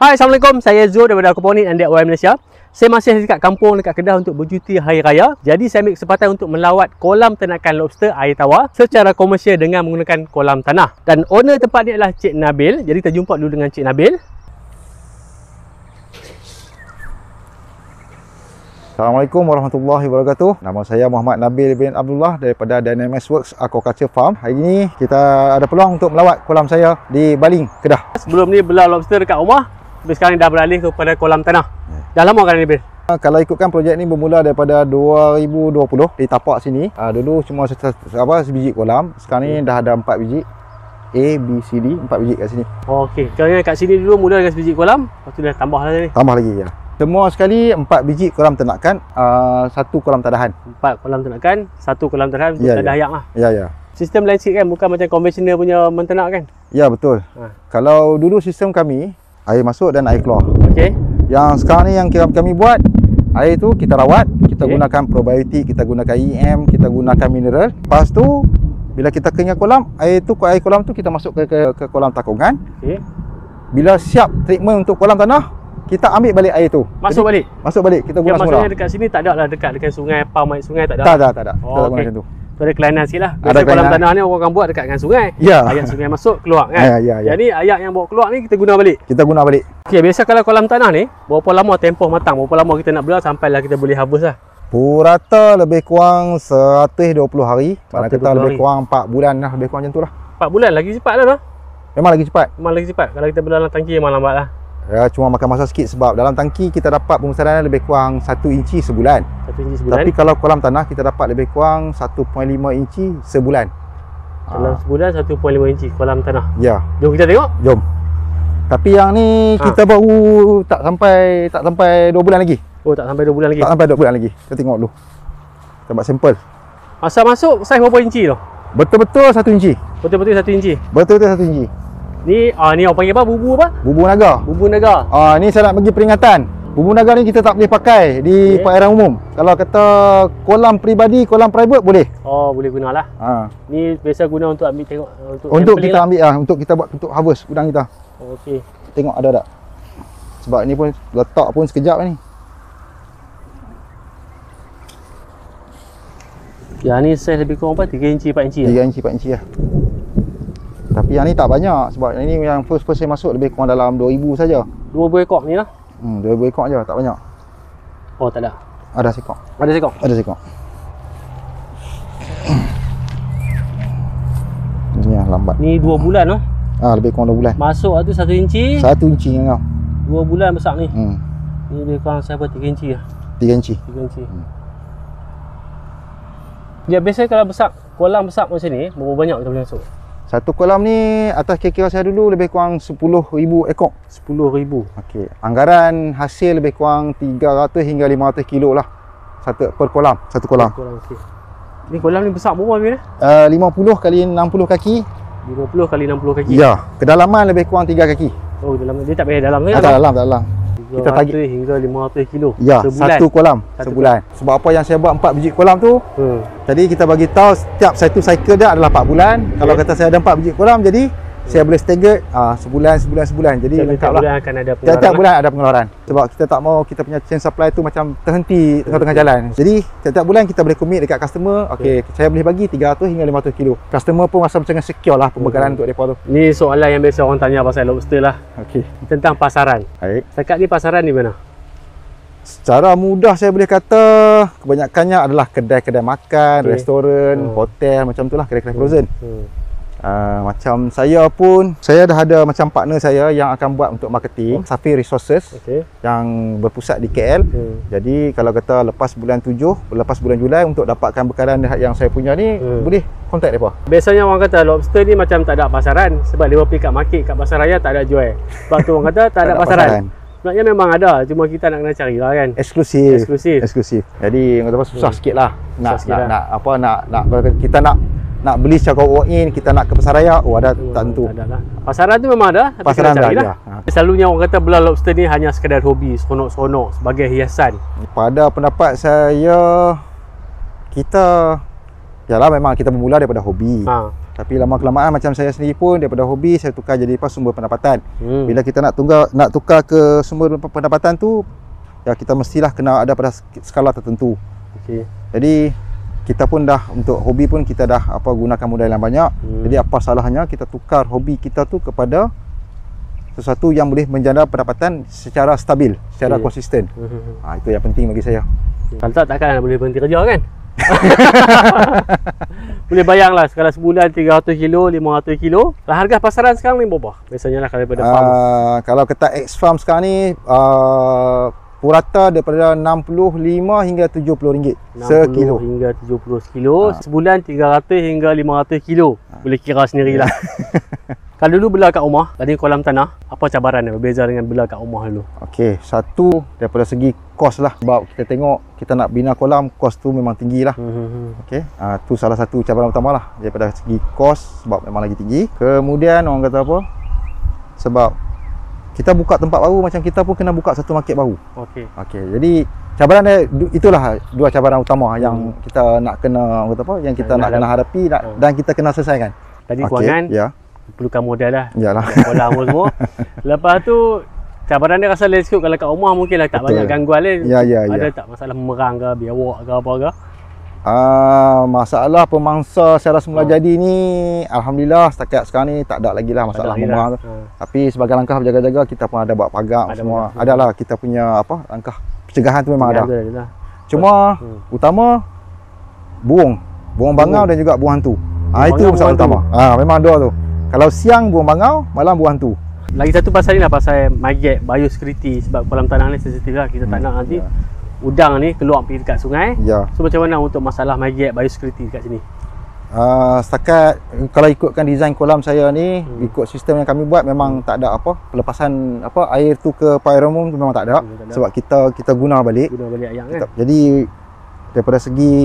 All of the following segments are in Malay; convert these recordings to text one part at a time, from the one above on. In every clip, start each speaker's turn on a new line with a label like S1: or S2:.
S1: Hai, Assalamualaikum. Saya Zul daripada Aquaponics and DIY Malaysia. Saya masih dekat kampung, dekat Kedah untuk bercuti Hari Raya. Jadi saya ambil kesempatan untuk melawat kolam ternakan lobster air tawar secara komersial dengan menggunakan kolam tanah. Dan owner tempat ni adalah Cik Nabil. Jadi kita jumpa dulu dengan Cik Nabil.
S2: Assalamualaikum warahmatullahi wabarakatuh. Nama saya Muhammad Nabil bin Abdullah daripada Dynamis Works Aquaculture Farm. Hari ini kita ada peluang untuk melawat kolam saya di Baling, Kedah.
S1: Sebelum ni belah lobster dekat rumah, tapi sekarang dah beralih kepada kolam tanah. Dah lama kan Nabil?
S2: Kalau ikutkan projek ni bermula daripada 2020 di tapak sini. Dulu cuma sebiji kolam. Sekarang ni dah ada 4 biji. A, B, C, D, 4 biji kat sini.
S1: Okey, kalau kat sini dulu mula dengan sebiji kolam, lepas tu dah tambah lagi.
S2: Tambah lagi ya. Semua sekali 4 biji kolam ternakan, 1 kolam tadahan.
S1: 4 kolam ternakan, 1 kolam tadahan untuk tadah ayak lah.
S2: Ya.
S1: Sistem lain sikit kan, bukan macam konvensional punya menternak kan?
S2: Ya, betul. Kalau dulu sistem kami, air masuk dan air keluar.
S1: Okey.
S2: Yang sekarang ni yang kami buat, air tu kita rawat, kita gunakan probiotik, kita gunakan EM, kita gunakan mineral. Lepas tu bila kita kenyang kolam, air kolam tu kita masuk ke kolam takungan. Bila siap treatment untuk kolam tanah, kita ambil balik air tu.
S1: Masuk balik.
S2: Kita guna semula.
S1: Maksudnya dekat sini tak ada lah, dekat dengan sungai, pam air sungai tak ada.
S2: Tak ada. Kita guna macam tu.
S1: Tu ada kelainan sikit lah.
S2: Ada
S1: kolam tanah ni orang akan buat dekat dengan sungai.
S2: Ya.
S1: Air sungai masuk, keluar kan?
S2: Ya.
S1: Jadi air yang bawa keluar ni kita guna balik. Okey, biasa kalau kolam tanah ni, berapa lama tempoh matang? Berapa lama kita nak belah sampailah kita boleh harvest lah?
S2: Purata lebih kurang 120 hari. Mana kata lebih kurang 4 bulan lah, lebih kurang macam tu lah.
S1: 4 bulan lagi cepat lah.
S2: Memang lagi cepat.
S1: Kalau kita belah dalam tangki memang lambat lah.
S2: Ya, cuma makan masa sikit sebab dalam tangki kita dapat pembesaran lebih kurang 1 inci sebulan.
S1: 1 inci sebulan.
S2: Tapi kalau kolam tanah kita dapat lebih kurang 1.5 inci sebulan.
S1: Dalam sebulan 1.5 inci kolam tanah.
S2: Ya.
S1: Jom kita tengok.
S2: Jom. Tapi yang ni kita baru tak sampai 2 bulan lagi.
S1: Oh, tak sampai 2 bulan lagi.
S2: Tak sampai 2 bulan lagi. Kita tengok dulu. Kita buat sampel.
S1: Masa masuk saiz berapa inci tu?
S2: Betul-betul 1 inci.
S1: Betul-betul 1 inci.
S2: Betul-betul 1 inci.
S1: Ni ni orang panggil apa? Bubu apa?
S2: Bubu naga.
S1: Bubu naga.
S2: Ni saya nak bagi peringatan. Bubu naga ni kita tak boleh pakai di perairan umum. Kalau kata kolam peribadi, kolam private boleh.
S1: Oh, boleh gunalah. Ni biasa guna untuk ambil tengok
S2: untuk kita lah. Ambil untuk kita buat untuk harvest udang kita.
S1: Okey.
S2: Tengok ada tak? Sebab ni pun letak pun sekejap ni.
S1: Yang ni saiz lebih kurang apa? 3 inci, 4 inci.
S2: 3 inci, 4 inci lah. Tapi yang ni tak banyak sebab yang ni yang first saya masuk lebih kurang dalam 2000 saja.
S1: 2000 ekor ni lah.
S2: 2000 ekor je, tak banyak.
S1: Oh, tak ada.
S2: Ada sekor.
S1: Ada sekor.
S2: Ada sekor. Ni yang lambat.
S1: Ni 2 bulan noh.
S2: Lebih kurang 2 bulan.
S1: Masuk tu 1 inci.
S2: 1 inci dengan kau.
S1: 2 bulan besar ni. Ni lebih kurang siapa 3 inci lah.
S2: 3 inci.
S1: 3 inci. Dia biasa kalau besar, kolam besar macam ni, berapa banyak kita boleh masuk?
S2: Satu kolam ni atas kira-kira saya dulu lebih kurang 10,000 ekor.
S1: 10,000.
S2: Okey. Anggaran hasil lebih kurang 300 hingga 500 kilo lah. Per kolam, satu kolam.
S1: Okay. Ni kolam ni besar berapa Amir?
S2: 50 kali 60 kaki.
S1: 50 kali 60 kaki.
S2: Ya, kedalaman lebih kurang 3 kaki.
S1: Oh, dalam dia tak payah dalam ke?
S2: Tak dalam.
S1: Kita target hingga 500 kilo
S2: ya,
S1: sebulan.
S2: Satu kolam sebulan. Sebab apa yang saya buat 4 biji kolam tu? Jadi kita bagi tahu setiap satu cycle dia adalah 4 bulan. Kalau kata saya ada 4 biji kolam, jadi saya boleh stagger sebulan. Jadi
S1: setiap bulan akan ada pengeluaran.
S2: Setiap bulan ada pengeluaran. Sebab kita tak mau kita punya chain supply tu macam terhenti tengah-tengah jalan. Jadi setiap bulan kita boleh commit dekat customer, okey, saya boleh bagi 300 hingga 500 kilo. Customer pun rasa macam secure lah pembekalan untuk depa tu.
S1: Ni soalan yang biasa orang tanya pasal lobster lah.
S2: Okey.
S1: Tentang pasaran.
S2: Baik.
S1: Setakat ni pasaran di mana?
S2: Secara mudah saya boleh kata kebanyakannya adalah kedai-kedai makan, restoran, hotel, macam itulah, kedai-kedai frozen. Macam saya pun, saya dah ada macam partner saya yang akan buat untuk marketing, Safi Resources, yang berpusat di KL. Jadi kalau kata lepas bulan 7, lepas bulan Julai untuk dapatkan bekalan yang saya punya ni, boleh kontak mereka.
S1: Biasanya orang kata lobster ni macam tak ada pasaran sebab dia pergi kat market, kat pasar raya tak ada jual. Sebab tu orang kata tak ada pasaran. Sebenarnya memang ada, cuma kita nak kena cari lah kan. Eksklusif.
S2: Jadi orang kata susah sikit lah. Kita nak beli secara walk-in, kita nak ke pasar raya, ada tak tentu.
S1: Adalah. Pasaran tu memang ada, tapi
S2: pasaran
S1: kena carilah. Selalunya orang kata belah lobster ni hanya sekadar hobi, seronok-seronok sebagai hiasan.
S2: Pada pendapat saya, kita yalah memang kita bermula daripada hobi. Tapi lama-kelamaan macam saya sendiri pun daripada hobi saya tukar jadi sumber pendapatan. Bila kita nak tukar ke sumber pendapatan tu, ya kita mestilah kena ada pada skala tertentu.
S1: Okey.
S2: Jadi kita pun dah untuk hobi pun kita dah gunakan modal yang banyak. Jadi apa salahnya kita tukar hobi kita tu kepada sesuatu yang boleh menjana pendapatan secara stabil, secara konsisten. Itu yang penting bagi saya.
S1: Kalau tak, takkan boleh berhenti kerja kan? Boleh bayanglah sekali sebulan 300 kilo, 500 kilo. Lah harga pasaran sekarang ni berapa? Biasanya lah kalau daripada farm.
S2: Kalau kata X-Farm sekarang ni purata daripada 65 hingga 70 ringgit sekilo.
S1: 60 hingga 70 sekilo. Sebulan 300 hingga 500 kilo. Boleh kira sendirilah. Kalau dulu bela kat rumah, tadi kolam tanah, apa cabaran yang berbeza dengan bela kat rumah dulu?
S2: Okey, satu daripada segi kos lah. Sebab kita tengok kita nak bina kolam, kos tu memang tinggi lah. Okey, tu salah satu cabaran utama lah daripada segi kos, sebab memang lagi tinggi. Kemudian orang kata apa? Sebab kita buka tempat baru, macam kita pun kena buka satu market baru. Okey, jadi cabaran dia, itulah dua cabaran utama yang kita nak kena, orang kata apa? Yang kita nak kena hadapi dan kita kena selesaikan.
S1: Tadi kewangan,
S2: ya.
S1: Perlukan modal lah.
S2: Yalah.
S1: Kolam semua. Lepas tu cabaran dia rasa lain sikit. Kalau kat rumah mungkin lah tak banyak gangguan lain. Ada tak masalah memerang ke, biawak ke apa ke?
S2: Masalah pemangsa secara semula jadi ni, alhamdulillah setakat sekarang ni tak ada lagi lah masalah memerang tu. Tapi sebagai langkah berjaga-jaga kita pun ada buat pagar semua. Adalah kita punya langkah pencegahan tu memang ada. Cuma utama buang bangau dan juga buang hantu. Itu masalah utama. Memang dua tu. Kalau siang buang bangau, malam buang hantu.
S1: Lagi satu pasal ni lah, pasal MyGap biosecurity. Sebab kolam tanah ni sensitif lah. Kita tak nak nanti udang ni keluar pergi dekat sungai. So macam mana untuk masalah MyGap biosecurity dekat sini?
S2: Setakat kalau ikutkan design kolam saya ni, ikut sistem yang kami buat, memang tak ada pelepasan air tu ke pyromon tu memang tak ada. Sebab kita guna balik
S1: ayam kan.
S2: Jadi daripada segi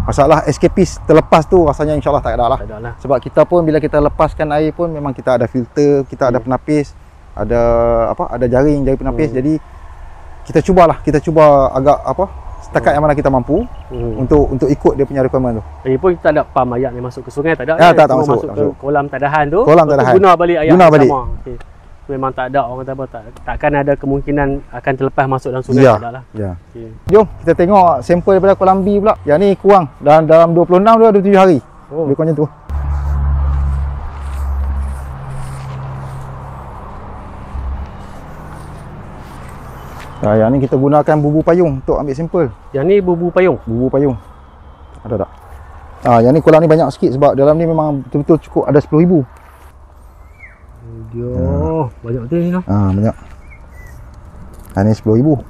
S2: masalah escapist terlepas tu rasanya insyaAllah tak ada lah. Sebab kita pun bila kita lepaskan air pun memang kita ada filter, kita ada penapis, ada jaring penapis. Jadi kita cuba agak setakat yang mana kita mampu untuk ikut dia punya requirement tu.
S1: Lagi pun kita ada pam air ni masuk ke sungai tak ada.
S2: Tak
S1: masuk ke kolam tadahan tu.
S2: Tadahan.
S1: Guna balik air sama. Memang tak ada, orang kata apa, takkan ada kemungkinan akan terlepas masuk dalam sungai. Tak ada lah. Jom
S2: kita tengok sampel daripada kolam B pula. Yang ni kurang dalam 26 tu 27 hari. Lebih kurang macam tu. Yang ni kita gunakan bubu payung untuk ambil sampel.
S1: Yang ni bubu payung?
S2: Bubu payung. Ada tak? Yang ni kolam ni banyak sikit sebab dalam ni memang betul-betul cukup ada 10,000.
S1: Banyak betul ni lah.
S2: Banyak. Ini 10,000.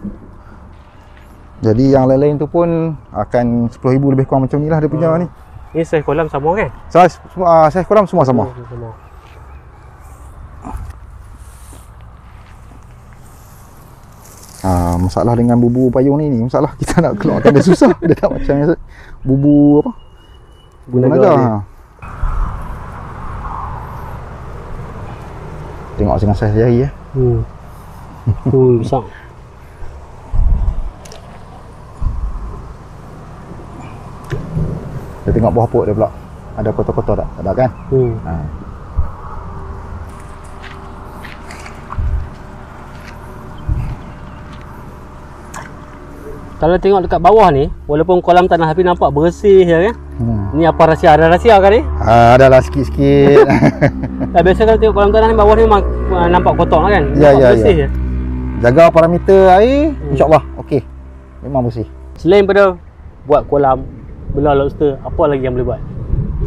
S2: Jadi yang lain-lain tu pun akan 10,000 lebih kurang macam ni lah dia punya ni.
S1: Ni saiz kolam sama kan?
S2: Saiz kolam semua sama. Masalah dengan bubu payung ni masalah kita nak keluarkan dia susah. Dia tak macam bubu guna naga. Tengok dengan saiz jari ya.
S1: Besar.
S2: Kita tengok buah pok dia pula. Ada kotor-kotor tak? Tak ada kan?
S1: Kalau tengok dekat bawah ni, walaupun kolam tanah tapi nampak bersih ya kan? Ni apa rahsia? Ada rahsia kan ni?
S2: Adalah sikit-sikit.
S1: Biasa kalau tengok kolam tanah ni bawah ni memang nampak kotor lah kan? Bersih ya.
S2: Jaga parameter air, insya-Allah okey. Memang bersih.
S1: Selain pada buat kolam, bela lobster, apa lagi yang boleh buat?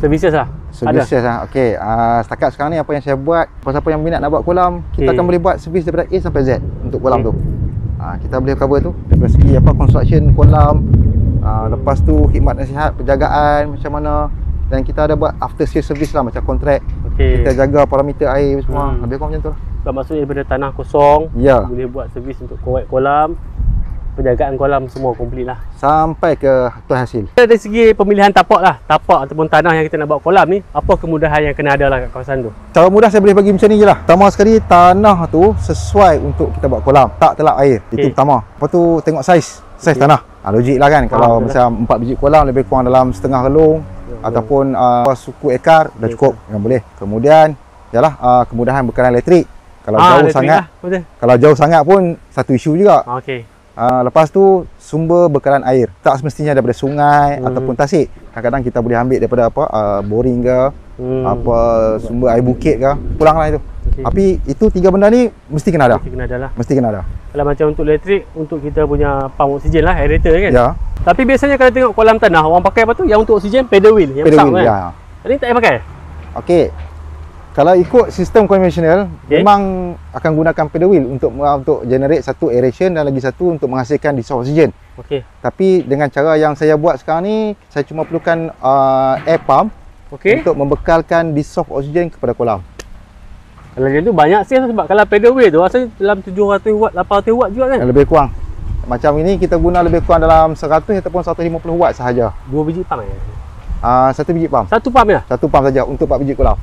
S1: Services lah.
S2: Services lah. Okey. Setakat sekarang ni apa yang saya buat, siapa yang minat nak buat kolam, kita akan boleh buat servis daripada A sampai Z untuk kolam tu. Kita boleh cover tu dari segi construction kolam, lepas tu khidmat nasihat, penjagaan macam mana, dan kita ada buat after sales service lah macam kontrak. Kita jaga parameter air semua. Lebih kurang macam tu lah.
S1: So, maksudnya daripada tanah kosong, boleh buat servis untuk korek kolam, penjagaan kolam semua komplit lah
S2: sampai ke tuan hasil.
S1: Dari segi pemilihan tapak lah, tapak ataupun tanah yang kita nak buat kolam ni, apa kemudahan yang kena ada lah kat kawasan tu?
S2: Cara mudah saya boleh bagi macam ni je lah. Pertama sekali, tanah tu sesuai untuk kita buat kolam, tak terlap air. Itu pertama. Lepas tu tengok saiz tanah. Logik lah kan, kalau macam 4 biji kolam lebih kurang dalam setengah relung, ataupun suku ekar dah cukup yang boleh. Kemudian kemudahan bekalan elektrik. Kalau jauh sangat kalau jauh sangat pun satu isu juga.
S1: Okey.
S2: Lepas tu sumber bekalan air. Tak semestinya daripada sungai ataupun tasik. Kadang-kadang kita boleh ambil daripada boring ke, sumber air bukit ke, pulanglah itu. Okay. Tapi itu 3 benda ni mesti kena ada. Mesti kena ada.
S1: Kalau macam untuk elektrik, untuk kita punya pump oksigen lah, aerator kan.
S2: Ya.
S1: Tapi biasanya kalau tengok kolam tanah, orang pakai apa tu? Yang untuk oksigen pedal wheel, yang besar kan. Ya. Ini tak payah pakai.
S2: Okey. Kalau ikut sistem konvensional, memang akan gunakan pedal wheel untuk generate satu aeration dan lagi satu untuk menghasilkan dissolved oksigen.
S1: Okey.
S2: Tapi dengan cara yang saya buat sekarang ni, saya cuma perlukan air pump untuk membekalkan dissolved oksigen kepada kolam.
S1: Kalau dia tu banyak sih, sebab kalau pedal wheel tu rasanya dalam 700 watt, 800 watt juga kan.
S2: Lebih kurang. Macam ini kita guna lebih kurang dalam 100 ataupun 150 watt sahaja.
S1: 2 biji pump
S2: satu biji pump.
S1: Satu pump ya?
S2: Satu pump saja untuk 4 biji kolam.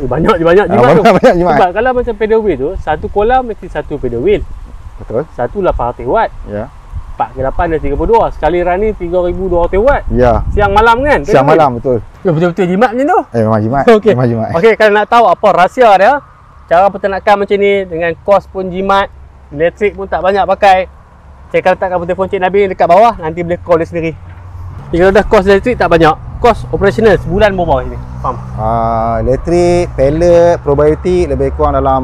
S1: Banyak jimat tu.
S2: Banyak jimat.
S1: Sebab kalau macam pedal wheel tu, satu kolam mesti satu pedal wheel.
S2: Betul.
S1: Satu 800 watt.
S2: Ya.
S1: 4 ke 8 dah 32. Sekali running 3200 watt.
S2: Ya.
S1: Siang malam kan?
S2: Siang malam betul.
S1: Ya, betul-betul jimat macam tu.
S2: Memang jimat.
S1: Okey.
S2: Memang jimat.
S1: Okey, kalau nak tahu apa rahsia dia, cara peternakan macam ni dengan kos pun jimat, elektrik pun tak banyak pakai. Saya akan letakkan telefon Cik Nabil dekat bawah, nanti boleh call dia sendiri. Jadi kalau dah kos elektrik tak banyak, kos operasional sebulan berapa ini? Faham?
S2: Elektrik, pellet, probiotik lebih kurang dalam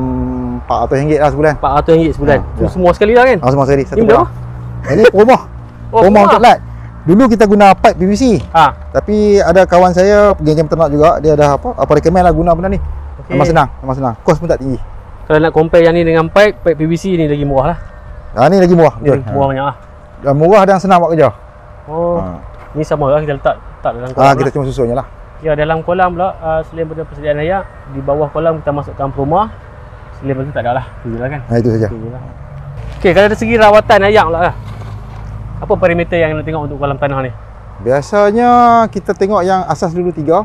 S2: RM400 lah sebulan.
S1: RM400 sebulan.
S2: Ya.
S1: Semua sekali lah kan?
S2: Semua sekali. Satu
S1: ini berapa?
S2: Ini rumah. Rumah untuk lat. Dulu kita guna pipe PVC. Tapi ada kawan saya geng-geng peternak juga, dia dah recommend lah guna benda ni. Okay. Memang senang. Kos pun tak tinggi.
S1: Kalau nak compare yang ni dengan pipe PVC ni lagi murah lah.
S2: Ni lagi murah.
S1: Betul. Murah banyak lah.
S2: Dan murah dan senang buat kerja.
S1: Ni sama lah, kita letak dalam kolam.
S2: Kita cuma susun je lah.
S1: Ya, dalam kolam pula, selain daripada persediaan air, di bawah kolam kita masukkan perumah. Selain daripada tu tak ada lah. Itulah kan.
S2: Itu saja.
S1: Okey, kalau dari segi rawatan air pula lah, apa parameter yang nak tengok untuk kolam tanah ni?
S2: Biasanya kita tengok yang asas dulu 3.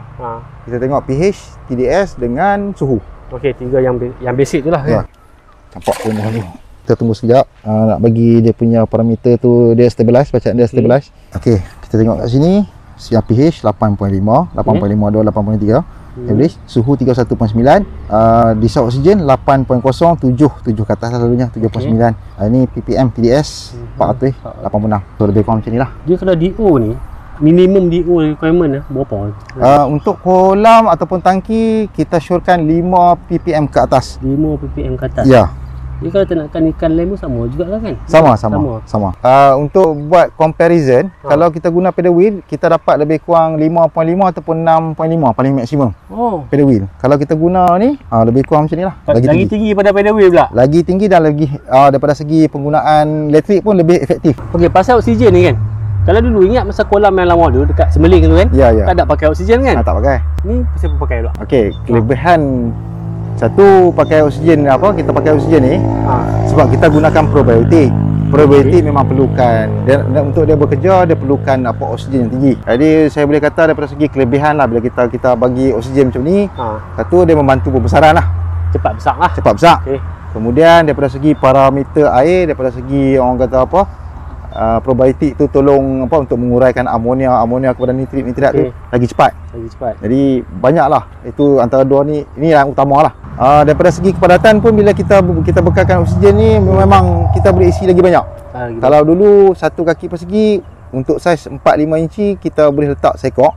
S2: Kita tengok pH, TDS dengan suhu.
S1: Okey, 3 yang basic tu lah.
S2: Ya. Nampak pun dah ni. Kita tunggu sekejap, nak bagi dia punya parameter tu dia stabilize, bacaan dia stabilize. Okey, kita tengok kat sini yang pH 8.5, 8.52, 8.3, average, suhu 31.9, dissolved oksigen 8.077 ke atas lah selalunya, 7.9. Ini ppm TDS 400, 86. So lebih kurang macam ni lah.
S1: Dia kalau DO ni, minimum DO requirement berapa?
S2: Untuk kolam ataupun tangki kita syorkan 5 ppm ke atas.
S1: 5 ppm ke atas?
S2: Ya.
S1: Jadi kalau nak ikan lem sama juga lah kan?
S2: Sama. Untuk buat comparison, kalau kita guna pedal wheel, kita dapat lebih kurang 5.5 ataupun 6.5 paling maksimum. Pedal wheel. Kalau kita guna ni, lebih kurang macam ni lah.
S1: Lagi tinggi pada pedal wheel pula?
S2: Lagi tinggi dan lagi daripada segi penggunaan elektrik pun lebih efektif.
S1: Okey, pasal oksigen ni kan? Kalau dulu ingat masa kolam yang lama dulu dekat Semeling tu kan?
S2: Ya.
S1: Tak ada pakai oksigen kan?
S2: Tak pakai.
S1: Ni siapa pakai pula?
S2: Okey, kelebihan satu pakai oksigen kita pakai oksigen ni sebab kita gunakan probiotik. Probiotik memang perlukan untuk dia bekerja, dia perlukan oksigen yang tinggi. Jadi saya boleh kata daripada segi kelebihan lah, bila kita bagi oksigen macam ni, satu dia membantu pembesaran lah.
S1: Cepat besar lah.
S2: Okay. Kemudian daripada segi parameter air, daripada segi orang kata probiotik tu tolong untuk menguraikan amonia kepada nitrat tu lagi cepat. Jadi banyaklah, itu antara dua ni yang utama lah. Daripada segi kepadatan pun bila kita bekalkan oksigen ni memang kita boleh isi lagi banyak. Kalau dulu satu kaki persegi untuk saiz 4-5 inci kita boleh letak seekor.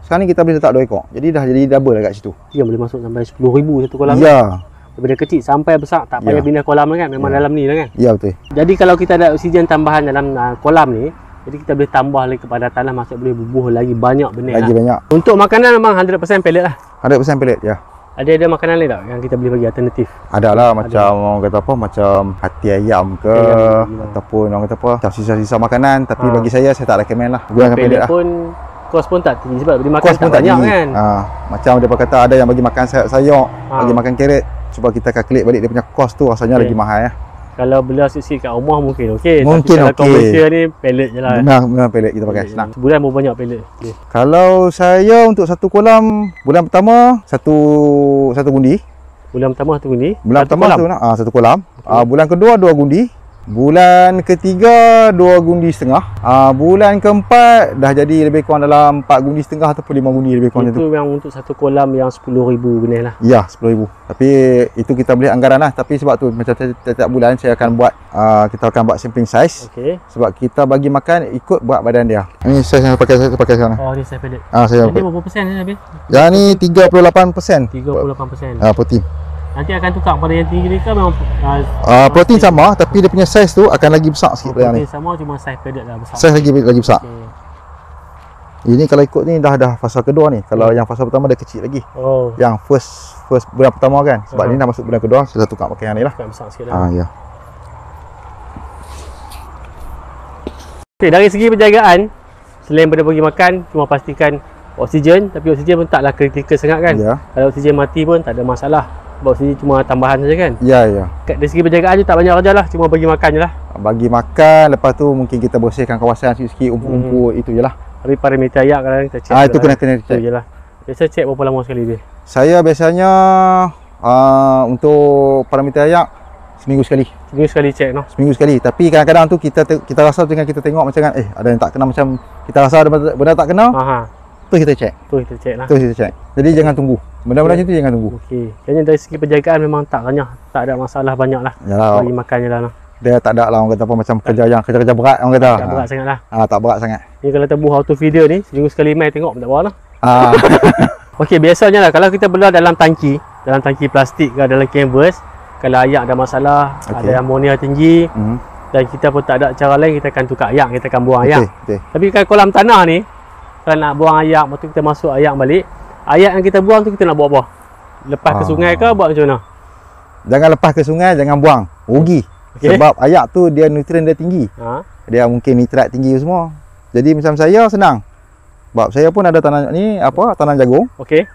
S2: Sekarang ni kita boleh letak 2 ekor. Jadi dah jadi double kat situ.
S1: Dia boleh masuk sampai 10,000 satu kolam.
S2: Ya.
S1: Daripada kecil sampai besar tak payah pindah kolam lah kan, memang dalam ni lah kan.
S2: Ya, betul.
S1: Jadi kalau kita ada oksigen tambahan dalam kolam ni, jadi kita boleh tambah lagi kepadatan lah, maksud boleh bubuh lagi banyak benda
S2: lagi banyak.
S1: Untuk makanan memang 100% pellet lah.
S2: 100% pellet, ya.
S1: Ada makanan lain tak yang kita boleh bagi alternatif?
S2: Ada lah, macam orang kata macam hati ayam ke, ataupun orang kata macam sisa-sisa makanan. Tapi bagi saya tak recommend lah gunakan pellet lah.
S1: Pun kos pun tak tinggi sebab dia makan tak banyak kan.
S2: Macam dia kata ada yang bagi makan sayur, bagi makan carrot. Cuba kita kalkulate balik dia punya kos tu, rasanya lagi mahal ya.
S1: Kalau beli sisi kat rumah mungkin okey.
S2: Mungkin
S1: tapi kalau komersial ni pellet je lah.
S2: Memang pellet kita pakai, senang.
S1: Sebulan berapa banyak pellet?
S2: Kalau saya untuk satu kolam, bulan pertama satu gundi.
S1: Bulan pertama satu gundi.
S2: Bulan pertama satu kolam. Bulan kedua 2 gundi. Bulan ketiga 2 gundi setengah. Bulan keempat dah jadi lebih kurang dalam 4 gundi setengah ataupun 5 gundi lebih kurang
S1: itu
S2: tu.
S1: yang untuk satu kolam yang 10,000 benih lah.
S2: Ya, 10,000. Tapi itu kita boleh anggaran lah. Tapi sebab tu macam setiap bulan saya akan buat kita akan buat sampling size.
S1: Okey.
S2: Sebab kita bagi makan ikut berat badan dia. Ini size yang pakai sekarang.
S1: Oh, ni saya pedet.
S2: Saya
S1: Jadi berapa persen ni habis?
S2: yang ni 38%.
S1: 38%.
S2: Protein.
S1: Nanti akan tukar pada yang tinggi ni ke memang
S2: Protein sama tapi dia punya size tu akan lagi besar sikit daripada yang ni.
S1: protein sama, cuma saiz pedet lah besar.
S2: Size lagi besar.
S1: Okay.
S2: Ini kalau ikut ni dah fasa kedua ni. Kalau yang fasa pertama dia kecil lagi.
S1: Oh,
S2: Yang first bulan pertama kan. Sebab ni dah masuk bulan kedua, saya tukar pakai yang ni lah.
S1: tukar besar sikit lah.
S2: Ya.
S1: Okay, dari segi penjagaan, selain daripada bagi makan, cuma pastikan oksigen. Tapi oksigen pun taklah kritikal sangat kan.
S2: Ya.
S1: Kalau oksigen mati pun tak ada masalah. Sebab oksigen cuma tambahan saja kan.
S2: Ya.
S1: Dari segi penjagaan je tak banyak kerja lah, cuma bagi makan je lah.
S2: Bagi makan, lepas tu mungkin kita bersihkan kawasan sikit-sikit, umput-umput, itu je lah.
S1: Tapi parameter ayak kadang kita check.
S2: Itu kena
S1: Itu
S2: check.
S1: je lah. Biasa check berapa lama sekali dia?
S2: Saya biasanya untuk parameter ayak seminggu sekali.
S1: Seminggu sekali check no.
S2: Seminggu sekali. Tapi kadang-kadang tu kita rasa dengan kita tengok macam kan ada yang tak kena, macam kita rasa ada benda tak kena, tu kita check.
S1: Tu kita check lah.
S2: Tu kita check. Jadi jangan tunggu. Benda-benda macam tu jangan tunggu.
S1: Okey. Kayaknya dari segi penjagaan memang tak banyak, tak ada masalah banyak lah.
S2: Yalah,
S1: Bagi makan je lah no.
S2: dia tak ada lah orang kata apa macam kerja berat orang kata.
S1: Tak berat sangat lah.
S2: Tak berat sangat.
S1: Ni kalau tebuh auto feeder ni, seminggu sekali main tengok pun tak apa lah.
S2: Ah.
S1: Okey, biasanya lah kalau kita belah dalam tangki plastik ke dalam canvas, kalau ayak ada masalah, ada amonia tinggi, dan kita pun tak ada cara lain, kita akan tukar ayak, kita akan buang ayak. Tapi kalau kolam tanah ni, kalau nak buang ayak, lepas tu kita masuk ayak balik, ayak yang kita buang tu kita nak buat apa? Lepas ke sungai ke buat macam mana?
S2: Jangan lepas ke sungai, jangan buang. Rugi. Sebab ayak tu dia nutrien dia tinggi. Dia mungkin nitrat tinggi semua. Jadi macam saya senang. Sebab saya pun ada tanam ni tanam jagung.
S1: Okey.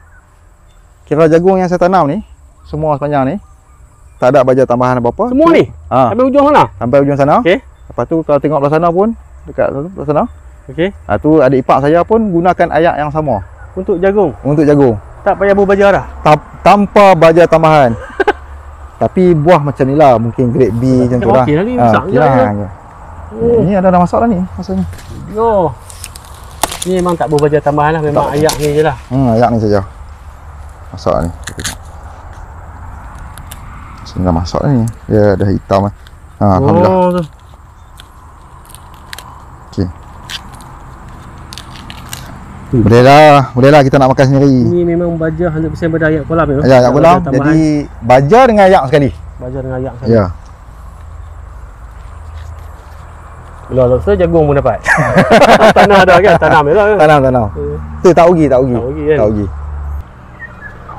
S2: Kira jagung yang saya tanam ni semua sepanjang ni tak ada baja tambahan apa-apa.
S1: Semua ni? Sampai ujung sana?
S2: Sampai ujung sana.
S1: Okey.
S2: Lepas tu kalau tengok belah sana pun dekat belah sana.
S1: Okey.
S2: Tu adik ipar saya pun gunakan ayak yang sama
S1: Untuk jagung?
S2: untuk jagung.
S1: Tak payah berbaja dah?
S2: Tanpa baja tambahan. Tapi buah macam ni lah, mungkin grade B macam tu lah.
S1: Okey lah ni, besar je lah.
S2: Ini ada masak dah ni rasanya.
S1: Yo. Ni memang tak berbaja tambahan lah, memang ayak ni je lah.
S2: Ayak ni saja. Masak ni. Sehingga masak ni. Dia dah hitam. Alhamdulillah.
S1: Tu.
S2: Okey. Boleh lah kita nak makan sendiri.
S1: Ni memang baja 100% pada ayak kolam tu.
S2: Ayak kolam. Jadi baja dengan ayak sekali.
S1: Baja dengan ayak sekali.
S2: Ya.
S1: Belah lobster jagung pun dapat. Tanah dah kan? Tanam je lah kan?
S2: Tanam. Tu tak rugi.
S1: Tak rugi kan?
S2: Tak rugi.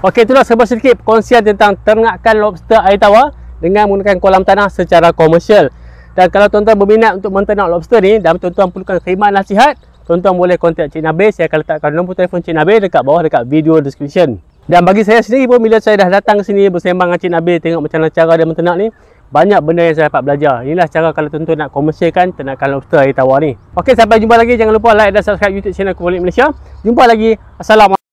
S1: Okey, itulah sedikit perkongsian tentang ternakan lobster air tawar dengan menggunakan kolam tanah secara komersial. Dan kalau tuan-tuan berminat untuk menternak lobster ni dan tuan-tuan perlukan khidmat nasihat, tuan-tuan boleh kontak Cik Nabil. Saya akan letakkan nombor telefon Cik Nabil dekat bawah dekat video description. Dan bagi saya sendiri pun, bila saya dah datang ke sini bersembang dengan Cik Nabil, tengok macam mana cara dia menternak ni, banyak benda yang saya dapat belajar. Inilah cara kalau tuan-tuan nak komersialkan ternakan lobster air tawar ni. Okey, sampai jumpa lagi. Jangan lupa like dan subscribe YouTube channel Kulit Malaysia. Jumpa lagi. Assalamualaikum.